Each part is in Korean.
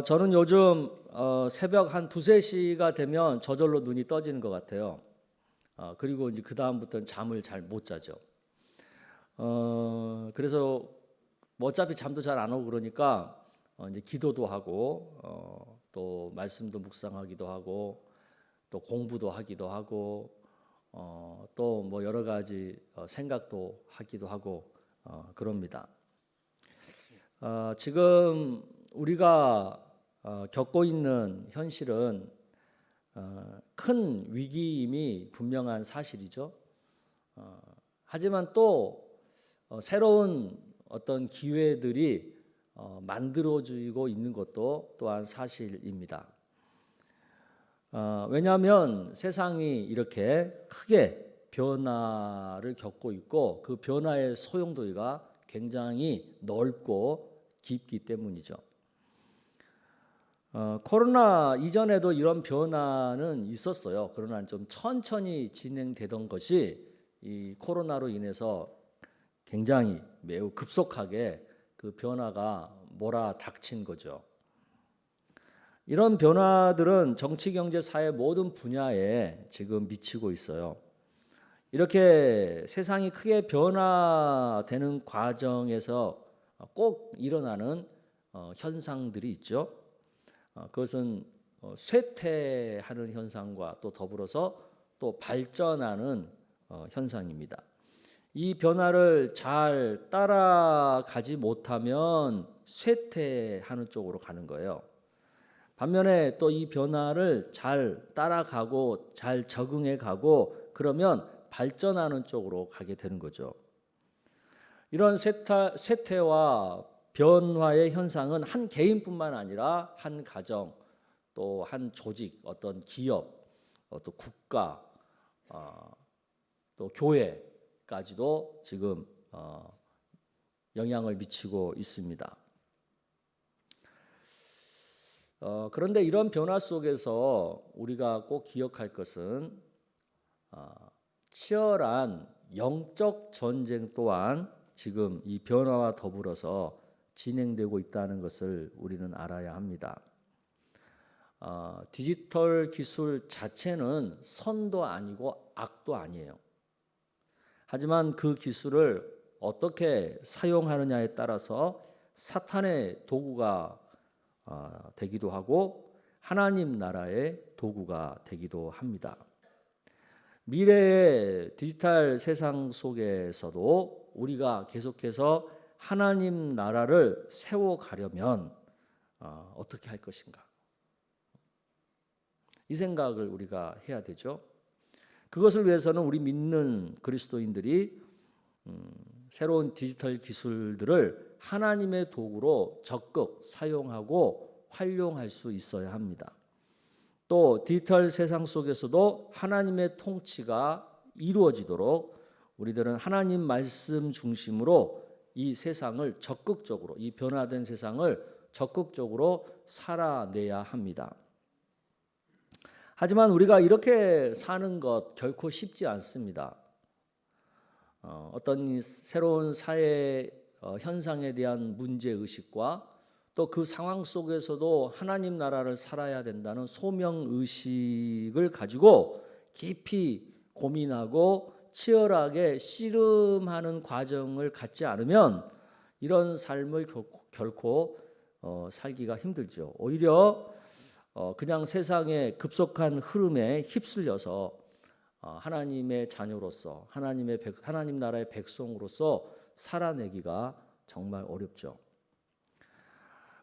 저는 요즘 새벽 한 2-3시가 되면 저절로 눈이 떠지는 것 같아요. 그리고 이제 그 다음부터는 잠을 잘 못 자죠. 그래서 뭐 어차피 잠도 잘 안 오고 그러니까 이제 기도도 하고 또 말씀도 묵상하기도 하고 또 공부도 하기도 하고 또 뭐 여러 가지 생각도 하기도 하고 그럽니다. 지금 우리가 겪고 있는 현실은 큰 위기임이 분명한 사실이죠. 하지만 또 새로운 어떤 기회들이 만들어지고 있는 것도 또한 사실입니다. 왜냐하면 세상이 이렇게 크게 변화를 겪고 있고 그 변화의 소용돌이가 굉장히 넓고 깊기 때문이죠. 코로나 이전에도 이런 변화는 있었어요. 그러나 좀 천천히 진행되던 것이 이 코로나로 인해서 굉장히 매우 급속하게 그 변화가 몰아닥친 거죠. 이런 변화들은 정치, 경제, 사회 모든 분야에 지금 미치고 있어요. 이렇게 세상이 크게 변화되는 과정에서 꼭 일어나는 현상들이 있죠. 그것은 쇠퇴하는 현상과 또 더불어서 또 발전하는 현상입니다. 이 변화를 잘 따라가지 못하면 쇠퇴하는 쪽으로 가는 거예요. 반면에 또 이 변화를 잘 따라가고 잘 적응해 가고 그러면 발전하는 쪽으로 가게 되는 거죠. 이런 쇠퇴와 변화의 현상은 한 개인뿐만 아니라 한 가정, 또 한 조직, 어떤 기업, 또 국가, 또 교회까지도 지금 영향을 미치고 있습니다. 그런데 이런 변화 속에서 우리가 꼭 기억할 것은 치열한 영적 전쟁 또한 지금 이 변화와 더불어서 진행되고 있다는 것을 우리는 알아야 합니다. 디지털 기술 자체는 선도 아니고 악도 아니에요. 하지만 그 기술을 어떻게 사용하느냐에 따라서 사탄의 도구가 되기도 하고 하나님 나라의 도구가 되기도 합니다. 미래의 디지털 세상 속에서도 우리가 계속해서 하나님 나라를 세워가려면 어떻게 할 것인가? 이 생각을 우리가 해야 되죠. 그것을 위해서는 우리 믿는 그리스도인들이 새로운 디지털 기술들을 하나님의 도구로 적극 사용하고 활용할 수 있어야 합니다. 또 디지털 세상 속에서도 하나님의 통치가 이루어지도록 우리들은 하나님 말씀 중심으로 이 세상을 적극적으로, 이 변화된 세상을 적극적으로 살아내야 합니다. 하지만 우리가 이렇게 사는 것 결코 쉽지 않습니다. 어떤 새로운 사회 현상에 대한 문제의식과 또 그 상황 속에서도 하나님 나라를 살아야 된다는 소명의식을 가지고 깊이 고민하고 치열하게 씨름하는 과정을 갖지 않으면 이런 삶을 결코 살기가 힘들죠. 오히려 그냥 세상의 급속한 흐름에 휩쓸려서 하나님의 자녀로서 하나님 나라의 백성으로서 살아내기가 정말 어렵죠.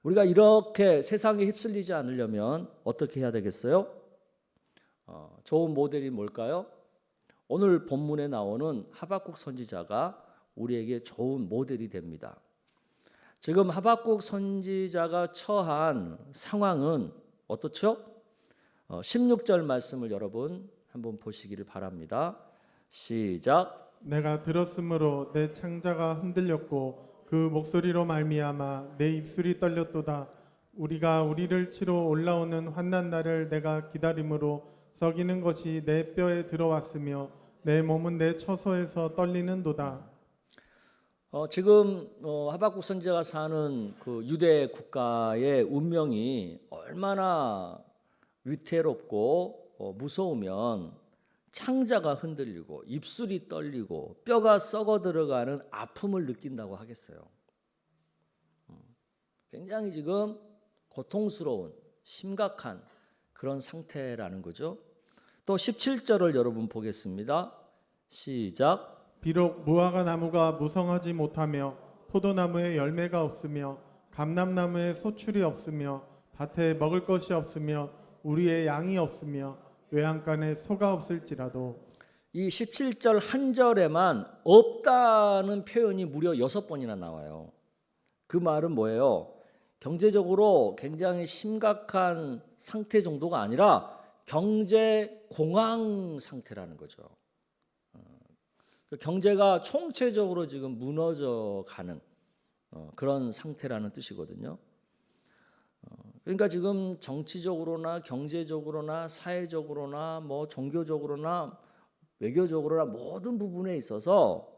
우리가 이렇게 세상에 휩쓸리지 않으려면 어떻게 해야 되겠어요? 좋은 모델이 뭘까요? 오늘 본문에 나오는 하박국 선지자가 우리에게 좋은 모델이 됩니다. 지금 하박국 선지자가 처한 상황은 어떻죠? 16절 말씀을 여러분 한번 보시기를 바랍니다. 시작. 내가 들었으므로 내 창자가 흔들렸고 그 목소리로 말미암아 내 입술이 떨렸도다. 우리가 우리를 치러 올라오는 환난 날을 내가 기다림으로 썩이는 것이 내 뼈에 들어왔으며 내 몸은 내 처소에서 떨리는도다. 지금 하박국 선지자가 사는 그 유대 국가의 운명이 얼마나 위태롭고 무서우면 창자가 흔들리고 입술이 떨리고 뼈가 썩어 들어가는 아픔을 느낀다고 하겠어요. 굉장히 지금 고통스러운 심각한 그런 상태라는 거죠. 또 17절을 여러분 보겠습니다. 시작. 비록 무화과 나무가 무성하지 못하며 포도나무에 열매가 없으며 감람나무에 소출이 없으며 밭에 먹을 것이 없으며 우리의 양이 없으며 외양간에 소가 없을지라도. 이 17절 한 절에만 없다는 표현이 무려 6번이나 나와요. 그 말은 뭐예요? 경제적으로 굉장히 심각한 상태 정도가 아니라 경제 공황 상태라는 거죠. 경제가 총체적으로 지금 무너져 가는 그런 상태라는 뜻이거든요. 그러니까 지금 정치적으로나 경제적으로나 사회적으로나 뭐 종교적으로나 외교적으로나 모든 부분에 있어서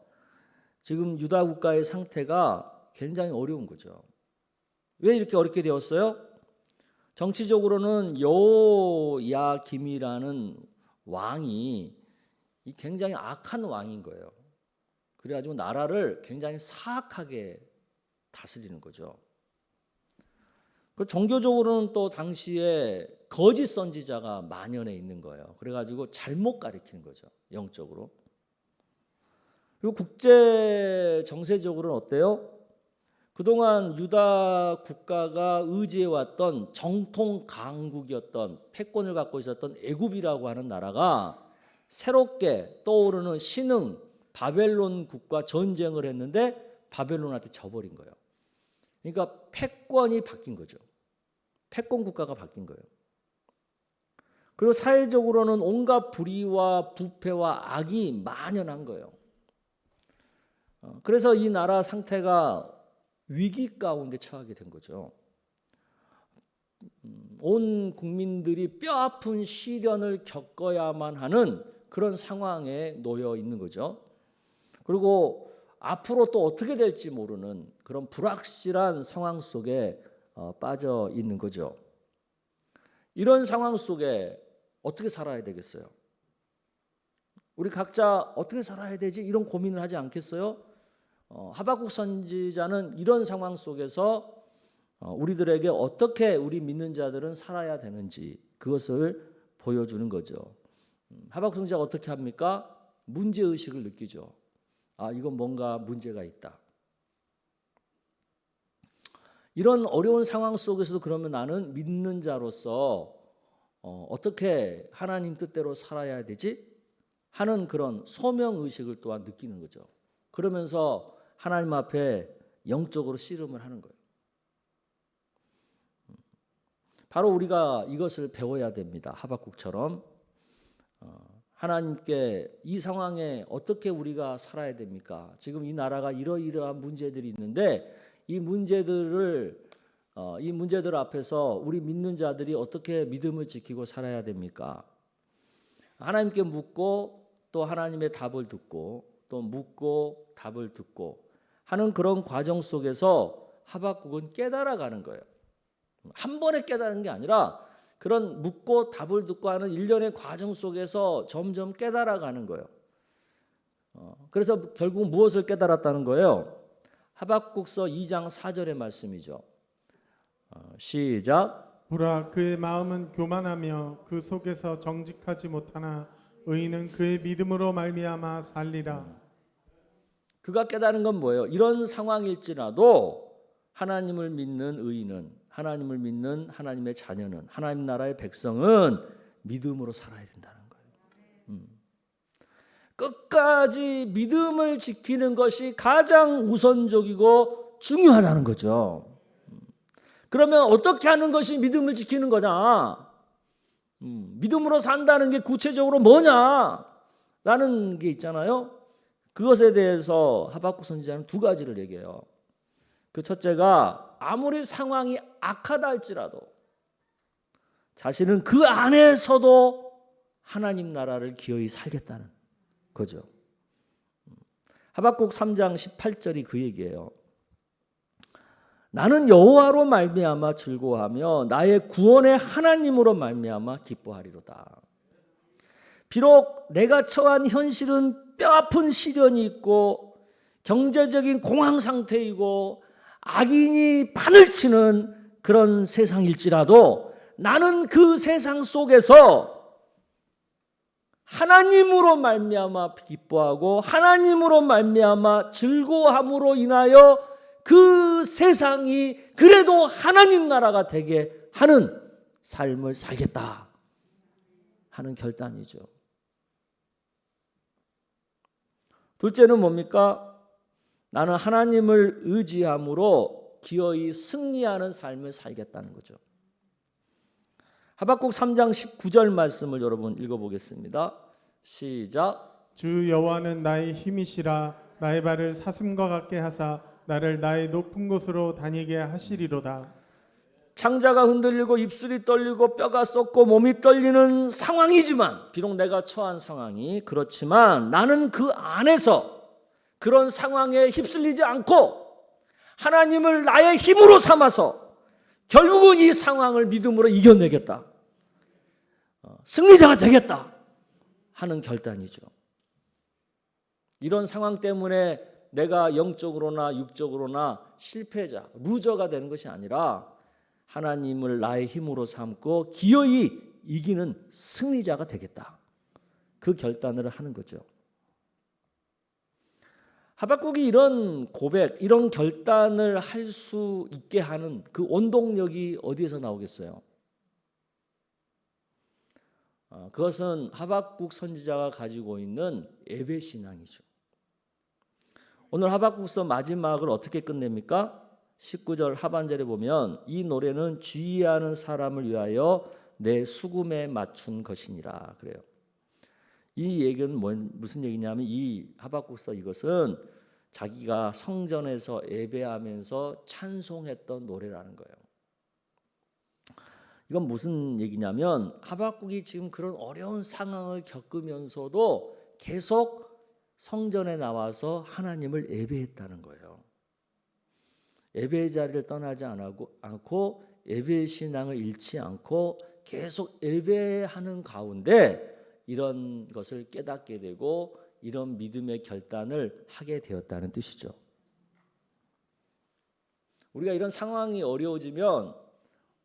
지금 유다 국가의 상태가 굉장히 어려운 거죠. 왜 이렇게 어렵게 되었어요? 정치적으로는 여호야김이라는 왕이 굉장히 악한 왕인 거예요. 그래가지고 나라를 굉장히 사악하게 다스리는 거죠. 그 종교적으로는 또 당시에 거짓 선지자가 만연해 있는 거예요. 그래가지고 잘못 가리키는 거죠. 영적으로. 그리고 국제 정세적으로는 어때요? 그동안 유다 국가가 의지해왔던 정통 강국이었던 패권을 갖고 있었던 애굽이라고 하는 나라가 새롭게 떠오르는 신흥 바벨론 국가 전쟁을 했는데 바벨론한테 져버린 거예요. 그러니까 패권이 바뀐 거죠. 패권 국가가 바뀐 거예요. 그리고 사회적으로는 온갖 불의와 부패와 악이 만연한 거예요. 그래서 이 나라 상태가 위기 가운데 처하게 된 거죠. 온 국민들이 뼈아픈 시련을 겪어야만 하는 그런 상황에 놓여 있는 거죠. 그리고 앞으로 또 어떻게 될지 모르는 그런 불확실한 상황 속에 빠져 있는 거죠. 이런 상황 속에 어떻게 살아야 되겠어요? 우리 각자 어떻게 살아야 되지? 이런 고민을 하지 않겠어요? 하박국 선지자는 이런 상황 속에서 우리들에게 어떻게 우리 믿는 자들은 살아야 되는지 그것을 보여주는 거죠. 하박국 선지자가 어떻게 합니까? 문제의식을 느끼죠. 이건 뭔가 문제가 있다. 이런 어려운 상황 속에서도 그러면 나는 믿는 자로서 어떻게 하나님 뜻대로 살아야 되지? 하는 그런 소명의식을 또한 느끼는 거죠. 그러면서 하나님 앞에 영적으로 씨름을 하는 거예요. 바로 우리가 이것을 배워야 됩니다. 하박국처럼. 하나님께 이 상황에 어떻게 우리가 살아야 됩니까? 지금 이 나라가 이러이러한 문제들이 있는데 이 문제들 앞에서 우리 믿는 자들이 어떻게 믿음을 지키고 살아야 됩니까? 하나님께 묻고 또 하나님의 답을 듣고 또 묻고 답을 듣고 하는 그런 과정 속에서 하박국은 깨달아가는 거예요. 한 번에 깨달은 게 아니라 그런 묻고 답을 듣고 하는 일련의 과정 속에서 점점 깨달아가는 거예요. 그래서 결국 무엇을 깨달았다는 거예요? 하박국서 2장 4절의 말씀이죠. 시작. 보라, 그의 마음은 교만하며 그 속에서 정직하지 못하나 의인은 그의 믿음으로 말미암아 살리라. 그가 깨달은 건 뭐예요? 이런 상황일지라도 하나님을 믿는 의인은, 하나님을 믿는 하나님의 자녀는, 하나님 나라의 백성은 믿음으로 살아야 된다는 거예요. 끝까지 믿음을 지키는 것이 가장 우선적이고 중요하다는 거죠. 그러면 어떻게 하는 것이 믿음을 지키는 거냐? 믿음으로 산다는 게 구체적으로 뭐냐? 라는 게 있잖아요. 그것에 대해서 하박국 선지자는 두 가지를 얘기해요. 그 첫째가 아무리 상황이 악하다 할지라도 자신은 그 안에서도 하나님 나라를 기어이 살겠다는 거죠. 하박국 3장 18절이 그 얘기예요. 나는 여호와로 말미암아 즐거워하며 나의 구원의 하나님으로 말미암아 기뻐하리로다. 비록 내가 처한 현실은 뼈아픈 시련이 있고 경제적인 공황 상태이고 악인이 판을 치는 그런 세상일지라도 나는 그 세상 속에서 하나님으로 말미암아 기뻐하고 하나님으로 말미암아 즐거워함으로 인하여 그 세상이 그래도 하나님 나라가 되게 하는 삶을 살겠다 하는 결단이죠. 둘째는 뭡니까? 나는 하나님을 의지함으로 기어이 승리하는 삶을 살겠다는 거죠. 하박국 3장 19절 말씀을 여러분 읽어보겠습니다. 시작. 주 여호와는 나의 힘이시라. 나의 발을 사슴과 같게 하사 나를 나의 높은 곳으로 다니게 하시리로다. 창자가 흔들리고 입술이 떨리고 뼈가 썩고 몸이 떨리는 상황이지만, 비록 내가 처한 상황이 그렇지만 나는 그 안에서 그런 상황에 휩쓸리지 않고 하나님을 나의 힘으로 삼아서 결국은 이 상황을 믿음으로 이겨내겠다, 승리자가 되겠다 하는 결단이죠. 이런 상황 때문에 내가 영적으로나 육적으로나 실패자, 루저가 되는 것이 아니라 하나님을 나의 힘으로 삼고 기어이 이기는 승리자가 되겠다, 그 결단을 하는 거죠. 하박국이 이런 고백, 이런 결단을 할 수 있게 하는 그 원동력이 어디에서 나오겠어요? 그것은 하박국 선지자가 가지고 있는 예배 신앙이죠. 오늘 하박국서 마지막을 어떻게 끝냅니까? 19절 하반절에 보면 이 노래는 주의하는 사람을 위하여 내 수금에 맞춘 것이니라 그래요. 이 얘기는 무슨 얘기냐면, 이 하박국서 이것은 자기가 성전에서 예배하면서 찬송했던 노래라는 거예요. 이건 무슨 얘기냐면, 하박국이 지금 그런 어려운 상황을 겪으면서도 계속 성전에 나와서 하나님을 예배했다는 거예요. 예배의 자리를 떠나지 않고 예배의 신앙을 잃지 않고 계속 예배하는 가운데 이런 것을 깨닫게 되고 이런 믿음의 결단을 하게 되었다는 뜻이죠. 우리가 이런 상황이 어려워지면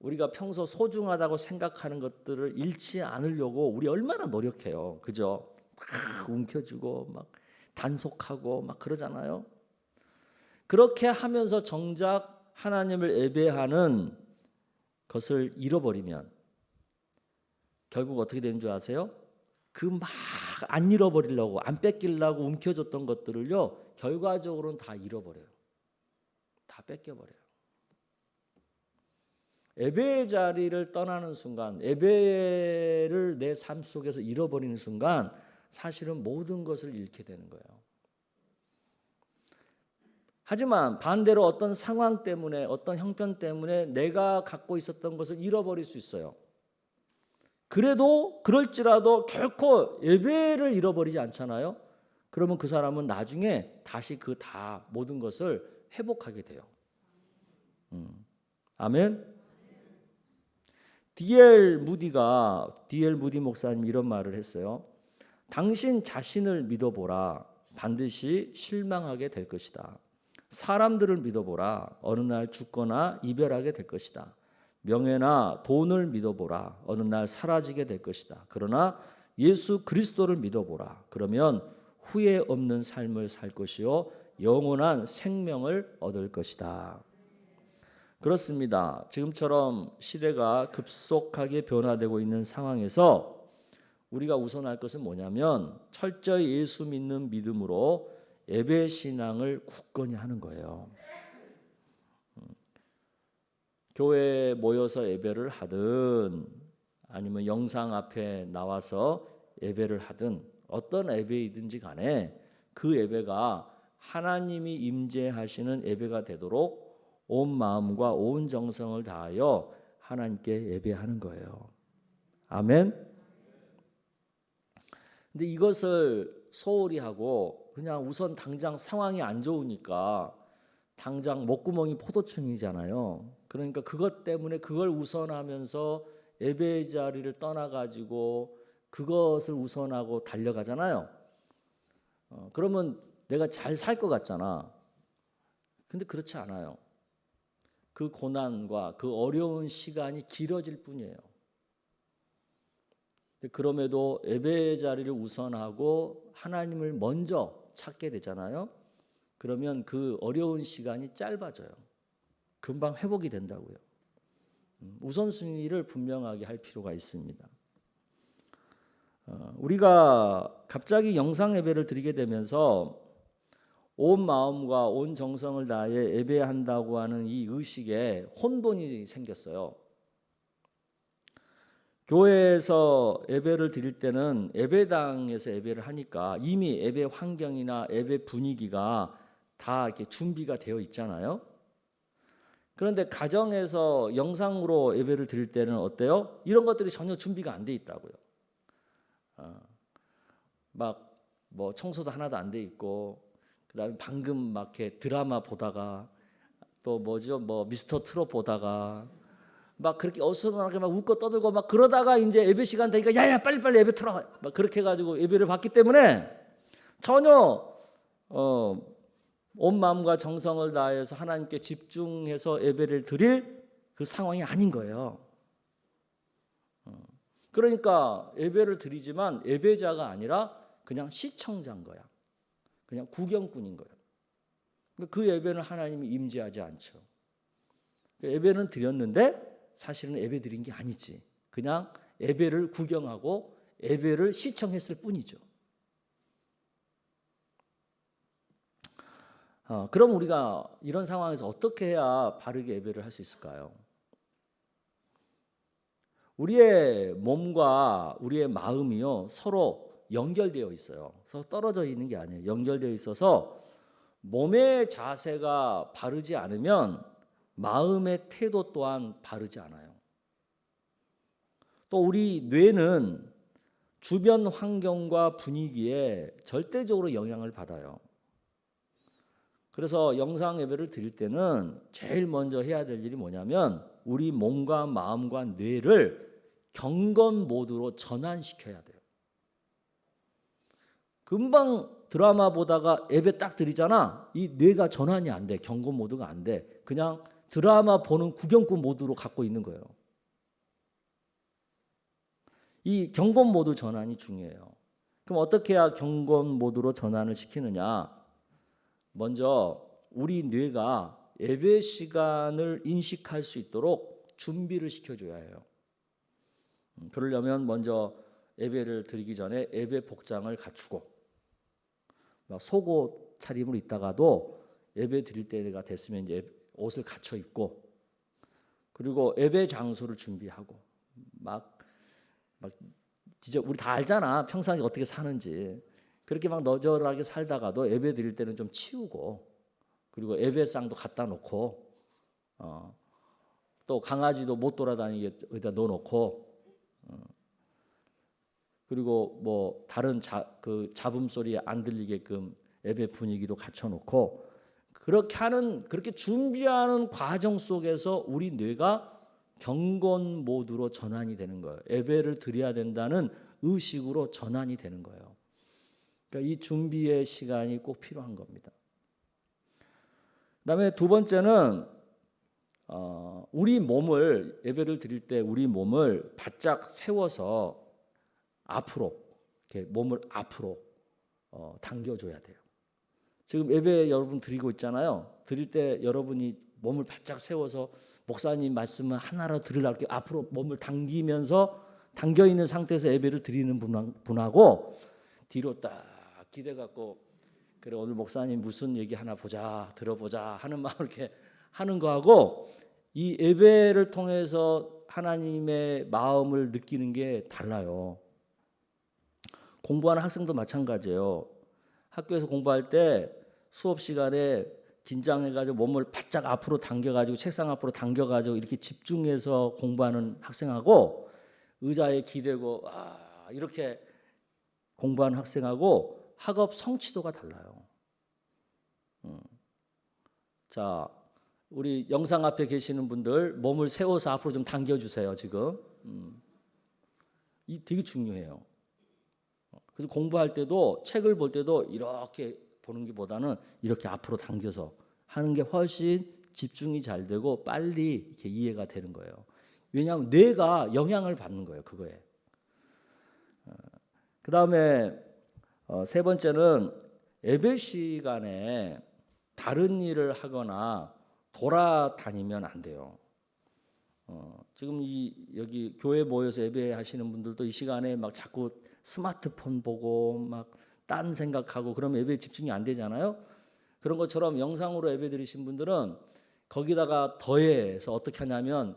우리가 평소 소중하다고 생각하는 것들을 잃지 않으려고 우리 얼마나 노력해요. 그죠? 막 움켜쥐고 막 단속하고 막 그러잖아요. 그렇게 하면서 정작 하나님을 예배하는 것을 잃어버리면 결국 어떻게 되는 줄 아세요? 그 막 안 잃어버리려고, 안 뺏기려고 움켜줬던 것들을요, 결과적으로는 다 잃어버려요. 다 뺏겨버려요. 예배의 자리를 떠나는 순간, 예배를 내 삶 속에서 잃어버리는 순간 사실은 모든 것을 잃게 되는 거예요. 하지만 반대로 어떤 상황 때문에, 어떤 형편 때문에 내가 갖고 있었던 것을 잃어버릴 수 있어요. 그래도 그럴지라도 결코 예배를 잃어버리지 않잖아요. 그러면 그 사람은 나중에 다시 그 다 모든 것을 회복하게 돼요. 아멘. D.L. 무디 목사님 이런 말을 했어요. 당신 자신을 믿어보라. 반드시 실망하게 될 것이다. 사람들을 믿어보라. 어느 날 죽거나 이별하게 될 것이다. 명예나 돈을 믿어보라. 어느 날 사라지게 될 것이다. 그러나 예수 그리스도를 믿어보라. 그러면 후회 없는 삶을 살 것이요 영원한 생명을 얻을 것이다. 그렇습니다. 지금처럼 시대가 급속하게 변화되고 있는 상황에서 우리가 우선할 것은 뭐냐면 철저히 예수 믿는 믿음으로 예배 신앙을 굳건히 하는 거예요. 교회에 모여서 예배를 하든 아니면 영상 앞에 나와서 예배를 하든 어떤 예배이든지 간에 그 예배가 하나님이 임재하시는 예배가 되도록 온 마음과 온 정성을 다하여 하나님께 예배하는 거예요. 아멘. 근데 이것을 소홀히 하고 그냥 우선 당장 상황이 안 좋으니까 당장 목구멍이 포도충이잖아요. 그러니까 그것 때문에 그걸 우선하면서 예배의 자리를 떠나가지고 그것을 우선하고 달려가잖아요. 그러면 내가 잘 살 것 같잖아. 근데 그렇지 않아요. 그 고난과 그 어려운 시간이 길어질 뿐이에요. 그럼에도 예배의 자리를 우선하고 하나님을 먼저 찾게 되잖아요. 그러면 그 어려운 시간이 짧아져요. 금방 회복이 된다고요. 우선순위를 분명하게 할 필요가 있습니다. 우리가 갑자기 영상 예배를 드리게 되면서 온 마음과 온 정성을 다해 예배한다고 하는 이 의식에 혼돈이 생겼어요. 교회에서 예배를 드릴 때는 예배당에서 예배를 하니까 이미 예배 환경이나 예배 분위기가 다 이렇게 준비가 되어 있잖아요. 그런데 가정에서 영상으로 예배를 드릴 때는 어때요? 이런 것들이 전혀 준비가 안 돼 있다고요. 막 뭐 청소도 하나도 안 돼 있고, 그다음에 방금 막 이렇게 드라마 보다가 또 뭐죠? 뭐 미스터 트롯 보다가 막 그렇게 어수선하게 막 웃고 떠들고 막 그러다가 이제 예배 시간 되니까 야야 빨리빨리 예배 틀어 막 그렇게 해가지고 예배를 받기 때문에 전혀 온 마음과 정성을 다해서 하나님께 집중해서 예배를 드릴 그 상황이 아닌 거예요. 그러니까 예배를 드리지만 예배자가 아니라 그냥 시청자인 거야. 그냥 구경꾼인 거예요. 그 예배는 하나님이 임재하지 않죠. 예배는 드렸는데 사실은 예배 드린 게 아니지. 그냥 예배를 구경하고 예배를 시청했을 뿐이죠. 그럼 우리가 이런 상황에서 어떻게 해야 바르게 예배를 할 수 있을까요? 우리의 몸과 우리의 마음이요 서로 연결되어 있어요. 서로 떨어져 있는 게 아니에요. 연결되어 있어서 몸의 자세가 바르지 않으면 마음의 태도 또한 바르지 않아요. 또 우리 뇌는 주변 환경과 분위기에 절대적으로 영향을 받아요. 그래서 영상 예배를 드릴 때는 제일 먼저 해야 될 일이 뭐냐면 우리 몸과 마음과 뇌를 경건 모드로 전환시켜야 돼요. 금방 드라마 보다가 예배 딱 드리잖아. 이 뇌가 전환이 안 돼. 경건 모드가 안 돼. 그냥 드라마 보는 구경꾼 모드로 갖고 있는 거예요. 이 경건 모드 전환이 중요해요. 그럼 어떻게 해야 경건 모드로 전환을 시키느냐? 먼저 우리 뇌가 예배 시간을 인식할 수 있도록 준비를 시켜줘야 해요. 그러려면 먼저 예배를 드리기 전에 예배 복장을 갖추고 속옷 차림으로 있다가도 예배 드릴 때가 됐으면 이제 옷을 갖춰 입고 그리고 예배 장소를 준비하고 막 진짜 우리 다 알잖아. 평상시 어떻게 사는지. 그렇게 막 너절하게 살다가도 예배 드릴 때는 좀 치우고 그리고 예배상도 갖다 놓고 또 강아지도 못 돌아다니게 여기다 넣어놓고 그리고 뭐 다른 그 잡음 소리 안 들리게끔 예배 분위기도 갖춰놓고 그렇게 준비하는 과정 속에서 우리 뇌가 경건 모드로 전환이 되는 거예요. 예배를 드려야 된다는 의식으로 전환이 되는 거예요. 그러니까 이 준비의 시간이 꼭 필요한 겁니다. 그다음에 두 번째는 우리 몸을 예배를 드릴 때 우리 몸을 바짝 세워서 앞으로 이렇게 몸을 앞으로 당겨줘야 돼요. 지금 예배 여러분 드리고 있잖아요. 드릴 때 여러분이 몸을 바짝 세워서 목사님 말씀을 하나로 들으려고 앞으로 몸을 당기면서 당겨 있는 상태에서 예배를 드리는 분하고 뒤로 딱 기대 갖고 그래 오늘 목사님 무슨 얘기 하나 보자 들어보자 하는 마음을 이렇게 하는 거하고 이 예배를 통해서 하나님의 마음을 느끼는 게 달라요. 공부하는 학생도 마찬가지예요. 학교에서 공부할 때 수업 시간에 긴장해가지고 몸을 바짝 앞으로 당겨가지고 책상 앞으로 당겨가지고 이렇게 집중해서 공부하는 학생하고 의자에 기대고 이렇게 공부하는 학생하고 학업 성취도가 달라요. 자, 우리 영상 앞에 계시는 분들 몸을 세워서 앞으로 좀 당겨주세요. 지금 이 되게 중요해요. 그래서 공부할 때도 책을 볼 때도 이렇게 보는 것보다는 이렇게 앞으로 당겨서 하는 게 훨씬 집중이 잘 되고 빨리 이렇게 이해가 되는 거예요. 왜냐하면 뇌가 영향을 받는 거예요. 그거에. 그 다음에 세 번째는 예배 시간에 다른 일을 하거나 돌아다니면 안 돼요. 지금 여기 교회 모여서 예배하시는 분들도 이 시간에 막 자꾸 스마트폰 보고 막 딴 생각하고 그러면 예배에 집중이 안 되잖아요. 그런 것처럼 영상으로 예배 드리신 분들은 거기다가 더해서 어떻게 하냐면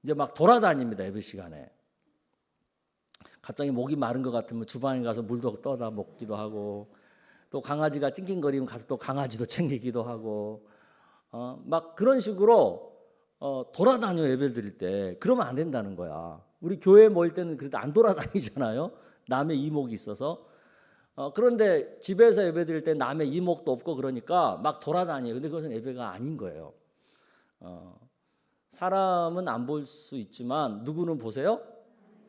이제 막 돌아다닙니다. 예배 시간에. 갑자기 목이 마른 것 같으면 주방에 가서 물도 떠다 먹기도 하고 또 강아지가 찡찡거리면 가서 또 강아지도 챙기기도 하고 막 그런 식으로 돌아다녀 예배를 드릴 때 그러면 안 된다는 거야. 우리 교회 모일 때는 그래도 안 돌아다니잖아요. 남의 이목이 있어서. 그런데 집에서 예배 드릴 때 남의 이목도 없고 그러니까 막 돌아다녀요. 근데 그것은 예배가 아닌 거예요. 사람은 안 볼 수 있지만 누구는 보세요?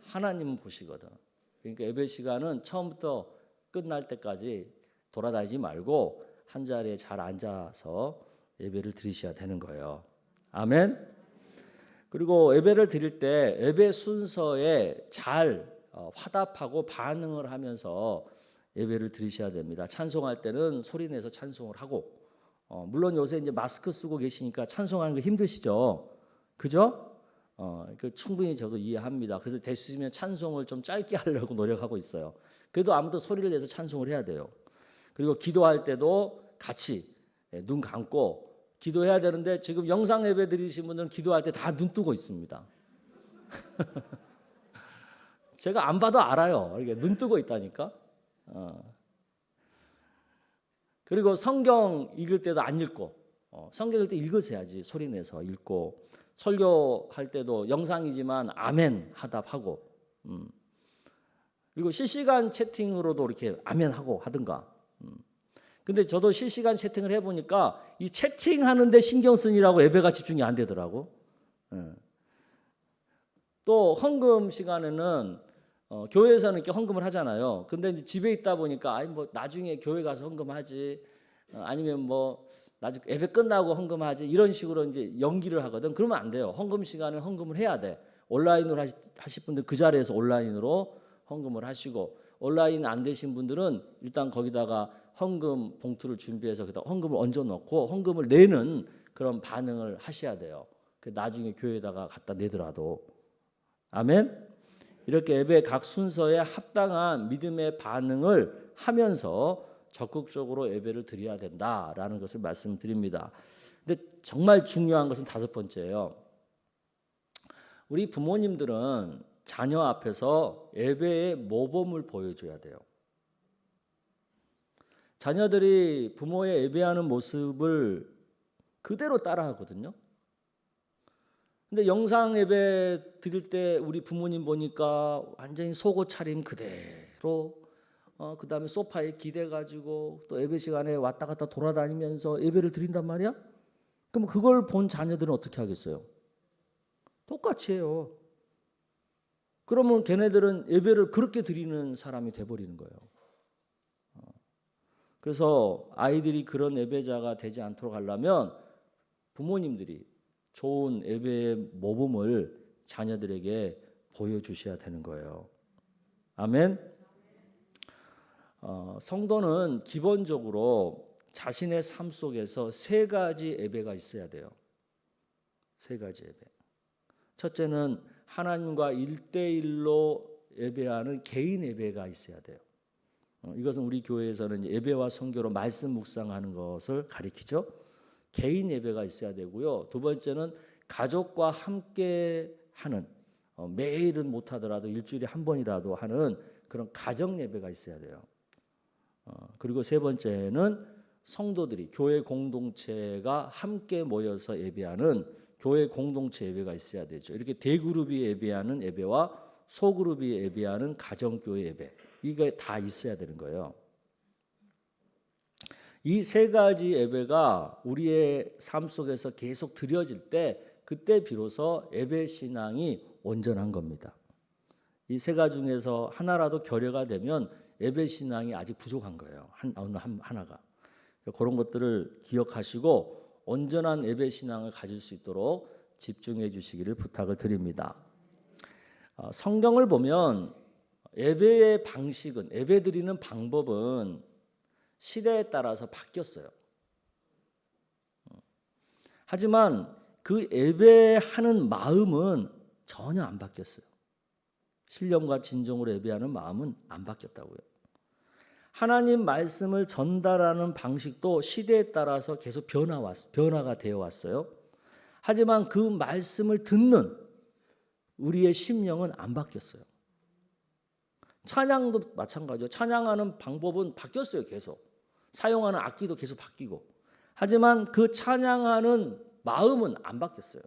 하나님은 보시거든. 그러니까 예배 시간은 처음부터 끝날 때까지 돌아다니지 말고 한 자리에 잘 앉아서 예배를 드리셔야 되는 거예요. 아멘. 그리고 예배를 드릴 때 예배 순서에 잘 화답하고 반응을 하면서 예배를 드리셔야 됩니다. 찬송할 때는 소리 내서 찬송을 하고 물론 요새 이제 마스크 쓰고 계시니까 찬송하는 거 힘드시죠? 그죠? 충분히 저도 이해합니다. 그래서 되시면 찬송을 좀 짧게 하려고 노력하고 있어요. 그래도 아무도 소리를 내서 찬송을 해야 돼요. 그리고 기도할 때도 같이 눈 감고 기도해야 되는데 지금 영상 예배 드리신 분들은 기도할 때 다 눈 뜨고 있습니다. 제가 안 봐도 알아요. 이렇게 눈 뜨고 있다니까. 그리고 성경 읽을 때도 안 읽고 성경 읽을 때 읽으셔야지 소리 내서 읽고 설교할 때도 영상이지만 아멘 하답하고 그리고 실시간 채팅으로도 이렇게 아멘 하고 하든가. 근데 저도 실시간 채팅을 해보니까 이 채팅하는데 신경 쓰느라고 예배가 집중이 안 되더라고. 또 헌금 시간에는 교회에서는 이렇게 헌금을 하잖아요. 근데 이제 집에 있다 보니까 아니 뭐 나중에 교회 가서 헌금하지 아니면 뭐 나중에 예배 끝나고 헌금하지 이런 식으로 이제 연기를 하거든. 그러면 안 돼요. 헌금 시간에 헌금을 해야 돼. 온라인으로 하실 분들 그 자리에서 온라인으로 헌금을 하시고 온라인 안 되신 분들은 일단 거기다가 헌금 봉투를 준비해서 거기다 헌금을 얹어 놓고 헌금을 내는 그런 반응을 하셔야 돼요. 나중에 교회에다가 갖다 내더라도. 아멘. 이렇게 예배 각 순서에 합당한 믿음의 반응을 하면서 적극적으로 예배를 드려야 된다라는 것을 말씀드립니다. 근데 정말 중요한 것은 다섯 번째예요. 우리 부모님들은 자녀 앞에서 예배의 모범을 보여줘야 돼요. 자녀들이 부모의 예배하는 모습을 그대로 따라하거든요. 근데 영상 예배 드릴 때 우리 부모님 보니까 완전히 속옷 차림 그대로 그다음에 소파에 기대가지고 또 예배 시간에 왔다 갔다 돌아다니면서 예배를 드린단 말이야? 그럼 그걸 본 자녀들은 어떻게 하겠어요? 똑같이 해요. 그러면 걔네들은 예배를 그렇게 드리는 사람이 돼버리는 거예요. 그래서 아이들이 그런 예배자가 되지 않도록 하려면 부모님들이 좋은 예배의 모범을 자녀들에게 보여주셔야 되는 거예요. 아멘. 성도는 기본적으로 자신의 삶 속에서 세 가지 예배가 있어야 돼요. 세 가지 예배. 첫째는 하나님과 1대1로 예배하는 개인 예배가 있어야 돼요. 이것은 우리 교회에서는 예배와 선교로 말씀 묵상하는 것을 가리키죠. 개인 예배가 있어야 되고요. 두 번째는 가족과 함께 하는 매일은 못하더라도 일주일에 한 번이라도 하는 그런 가정 예배가 있어야 돼요. 그리고 세 번째는 성도들이 교회 공동체가 함께 모여서 예배하는 교회 공동체 예배가 있어야 되죠. 이렇게 대그룹이 예배하는 예배와 소그룹이 예배하는 가정교회 예배 이게 다 있어야 되는 거예요. 이 세 가지 예배가 우리의 삶 속에서 계속 드려질 때 그때 비로소 예배 신앙이 온전한 겁니다. 이 세 가지 중에서 하나라도 결여가 되면 예배 신앙이 아직 부족한 거예요. 하나가. 그런 것들을 기억하시고 온전한 예배 신앙을 가질 수 있도록 집중해 주시기를 부탁을 드립니다. 성경을 보면 예배의 방식은, 예배 드리는 방법은 시대에 따라서 바뀌었어요. 하지만 그 예배하는 마음은 전혀 안 바뀌었어요. 신령과 진정으로 예배하는 마음은 안 바뀌었다고요. 하나님 말씀을 전달하는 방식도 시대에 따라서 계속 변화가 되어 왔어요. 하지만 그 말씀을 듣는 우리의 심령은 안 바뀌었어요. 찬양도 마찬가지죠. 찬양하는 방법은 바뀌었어요. 계속. 사용하는 악기도 계속 바뀌고. 하지만 그 찬양하는 마음은 안 바뀌었어요.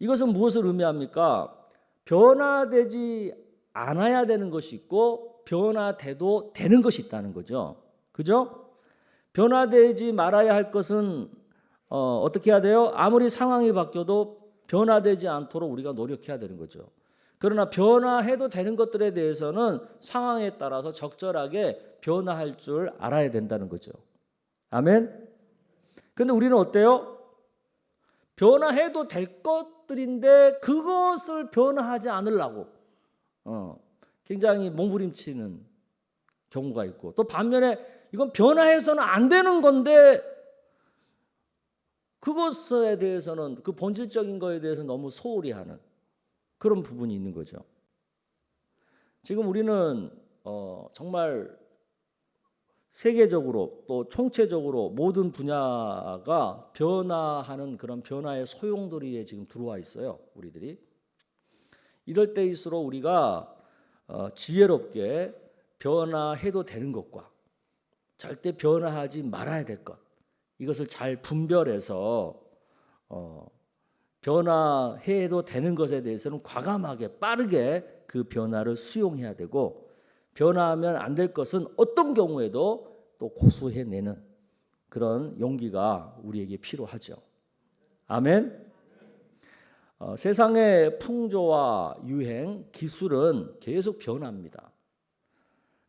이것은 무엇을 의미합니까? 변화되지 않아야 되는 것이 있고 변화돼도 되는 것이 있다는 거죠. 그죠? 변화되지 말아야 할 것은 어떻게 해야 돼요? 아무리 상황이 바뀌어도 변화되지 않도록 우리가 노력해야 되는 거죠. 그러나 변화해도 되는 것들에 대해서는 상황에 따라서 적절하게 변화할 줄 알아야 된다는 거죠. 아멘? 근데 우리는 어때요? 변화해도 될 것들인데 그것을 변화하지 않으려고 굉장히 몸부림치는 경우가 있고, 또 반면에 이건 변화해서는 안 되는 건데 그것에 대해서는, 그 본질적인 거에 대해서 너무 소홀히 하는 그런 부분이 있는 거죠. 지금 우리는 정말 세계적으로 또 총체적으로 모든 분야가 변화하는 그런 변화의 소용돌이에 지금 들어와 있어요. 우리들이. 이럴 때일수록 우리가 지혜롭게 변화해도 되는 것과 절대 변화하지 말아야 될 것, 이것을 잘 분별해서 변화해도 되는 것에 대해서는 과감하게 빠르게 그 변화를 수용해야 되고, 변화하면 안 될 것은 어떤 경우에도 또 고수해내는 그런 용기가 우리에게 필요하죠. 아멘. 세상의 풍조와 유행, 기술은 계속 변합니다.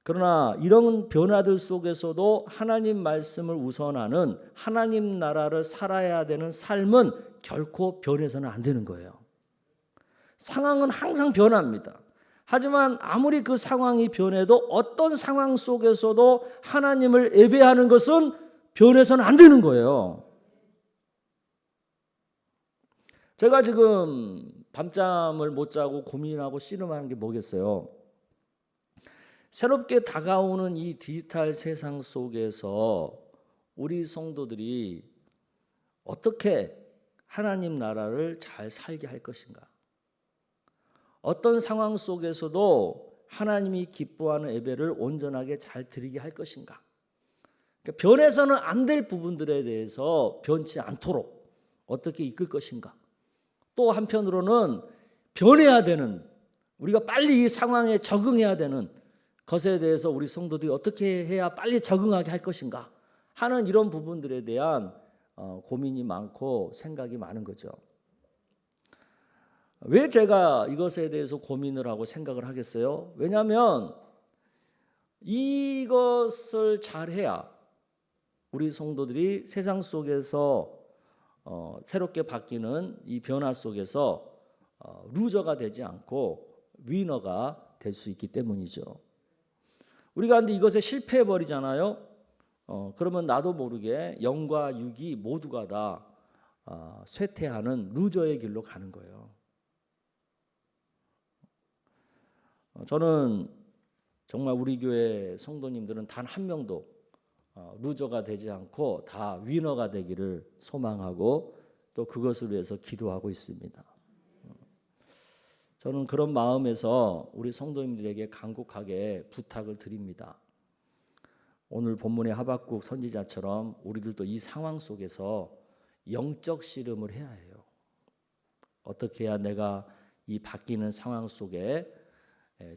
그러나 이런 변화들 속에서도 하나님 말씀을 우선하는 하나님 나라를 살아야 되는 삶은 결코 변해서는 안 되는 거예요. 상황은 항상 변합니다. 하지만 아무리 그 상황이 변해도 어떤 상황 속에서도 하나님을 예배하는 것은 변해서는 안 되는 거예요. 제가 지금 밤잠을 못 자고 고민하고 씨름하는 게 뭐겠어요? 새롭게 다가오는 이 디지털 세상 속에서 우리 성도들이 어떻게 하나님 나라를 잘 살게 할 것인가? 어떤 상황 속에서도 하나님이 기뻐하는 예배를 온전하게 잘 드리게 할 것인가? 그러니까 변해서는 안 될 부분들에 대해서 변치 않도록 어떻게 이끌 것인가? 또 한편으로는 변해야 되는, 우리가 빨리 이 상황에 적응해야 되는 것에 대해서 우리 성도들이 어떻게 해야 빨리 적응하게 할 것인가 하는 이런 부분들에 대한 고민이 많고 생각이 많은 거죠. 왜 제가 이것에 대해서 고민을 하고 생각을 하겠어요? 왜냐하면 이것을 잘해야 우리 성도들이 세상 속에서 새롭게 바뀌는 이 변화 속에서 루저가 되지 않고 위너가 될 수 있기 때문이죠. 우리가 근데 이것에 실패해 버리잖아요. 그러면 나도 모르게 영과 육이 모두가 다 쇠퇴하는 루저의 길로 가는 거예요. 저는 정말 우리 교회 성도님들은 단 한 명도 루저가 되지 않고 다 위너가 되기를 소망하고 또 그것을 위해서 기도하고 있습니다. 저는 그런 마음에서 우리 성도님들에게 간곡하게 부탁을 드립니다. 오늘 본문의 하박국 선지자처럼 우리들도 이 상황 속에서 영적 씨름을 해야 해요. 어떻게 해야 내가 이 바뀌는 상황 속에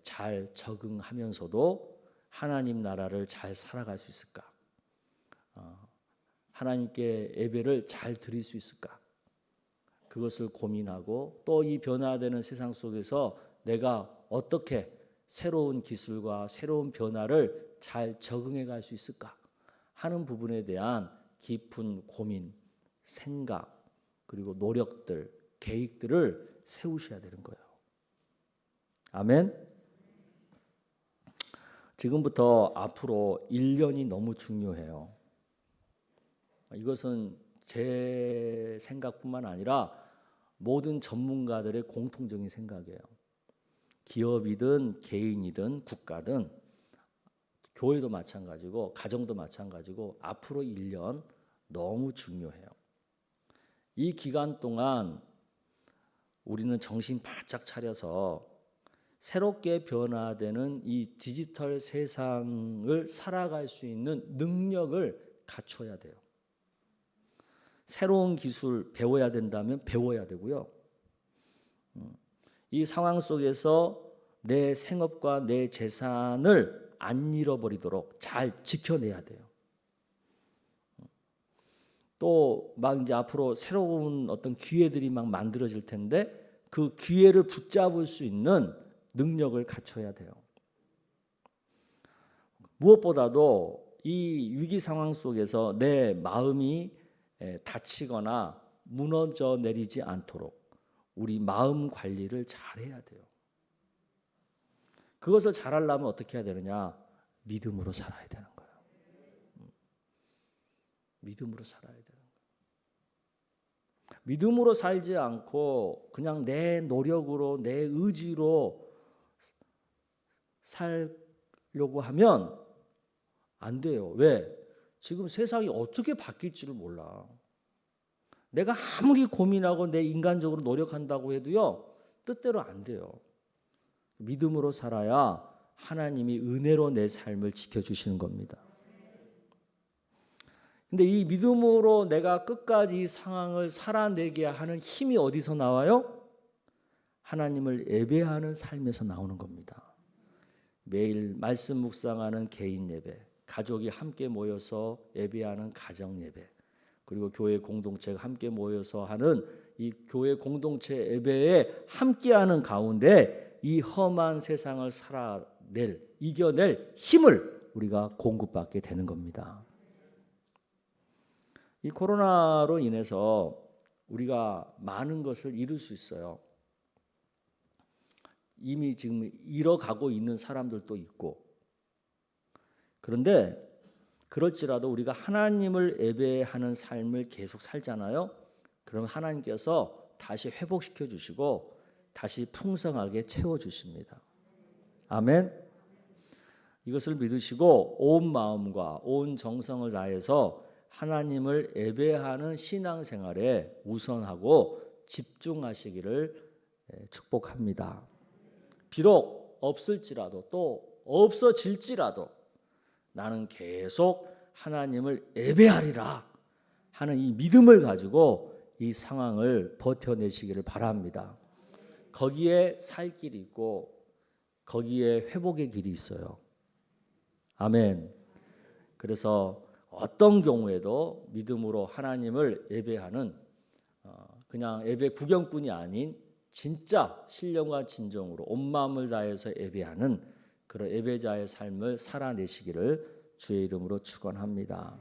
잘 적응하면서도 하나님 나라를 잘 살아갈 수 있을까? 하나님께 예배를 잘 드릴 수 있을까? 그것을 고민하고 또 이 변화되는 세상 속에서 내가 어떻게 새로운 기술과 새로운 변화를 잘 적응해 갈 수 있을까 하는 부분에 대한 깊은 고민, 생각, 그리고 노력들, 계획들을 세우셔야 되는 거예요. 아멘. 지금부터 앞으로 1년이 너무 중요해요. 이것은 제 생각뿐만 아니라 모든 전문가들의 공통적인 생각이에요. 기업이든 개인이든 국가든 교회도 마찬가지고 가정도 마찬가지고 앞으로 1년 너무 중요해요. 이 기간 동안 우리는 정신 바짝 차려서 새롭게 변화되는 이 디지털 세상을 살아갈 수 있는 능력을 갖춰야 돼요. 새로운 기술 배워야 된다면 배워야 되고요. 이 상황 속에서 내 생업과 내 재산을 안 잃어버리도록 잘 지켜내야 돼요. 또 막 이제 앞으로 새로운 어떤 기회들이 막 만들어질 텐데 그 기회를 붙잡을 수 있는 능력을 갖춰야 돼요. 무엇보다도 이 위기 상황 속에서 내 마음이 다치거나 무너져 내리지 않도록 우리 마음 관리를 잘해야 돼요. 그것을 잘하려면 어떻게 해야 되느냐? 믿음으로 살아야 되는 거예요. 믿음으로 살아야 되는 거예요. 믿음으로 살지 않고 그냥 내 노력으로 내 의지로 살려고 하면 안 돼요. 왜? 지금 세상이 어떻게 바뀔지를 몰라. 내가 아무리 고민하고 내 인간적으로 노력한다고 해도요, 뜻대로 안 돼요. 믿음으로 살아야 하나님이 은혜로 내 삶을 지켜주시는 겁니다. 근데 이 믿음으로 내가 끝까지 이 상황을 살아내게 하는 힘이 어디서 나와요? 하나님을 예배하는 삶에서 나오는 겁니다. 매일 말씀 묵상하는 개인 예배, 가족이 함께 모여서 예배하는 가정 예배, 그리고 교회 공동체가 함께 모여서 하는 이 교회 공동체 예배에 함께하는 가운데 이 험한 세상을 이겨낼 힘을 우리가 공급받게 되는 겁니다. 이 코로나로 인해서 우리가 많은 것을 잃을 수 있어요. 이미 지금 잃어가고 있는 사람들도 있고. 그런데 그럴지라도 우리가 하나님을 예배하는 삶을 계속 살잖아요. 그럼 하나님께서 다시 회복시켜 주시고 다시 풍성하게 채워 주십니다. 아멘. 이것을 믿으시고 온 마음과 온 정성을 다해서 하나님을 예배하는 신앙생활에 우선하고 집중하시기를 축복합니다. 비록 없을지라도 또 없어질지라도 나는 계속 하나님을 예배하리라 하는 이 믿음을 가지고 이 상황을 버텨내시기를 바랍니다. 거기에 살 길이 있고 거기에 회복의 길이 있어요. 아멘. 그래서 어떤 경우에도 믿음으로 하나님을 예배하는 그냥 예배 구경꾼이 아닌 진짜 신령과 진정으로 온 마음을 다해서 예배하는 그런 예배자의 삶을 살아내시기를 주의 이름으로 축원합니다.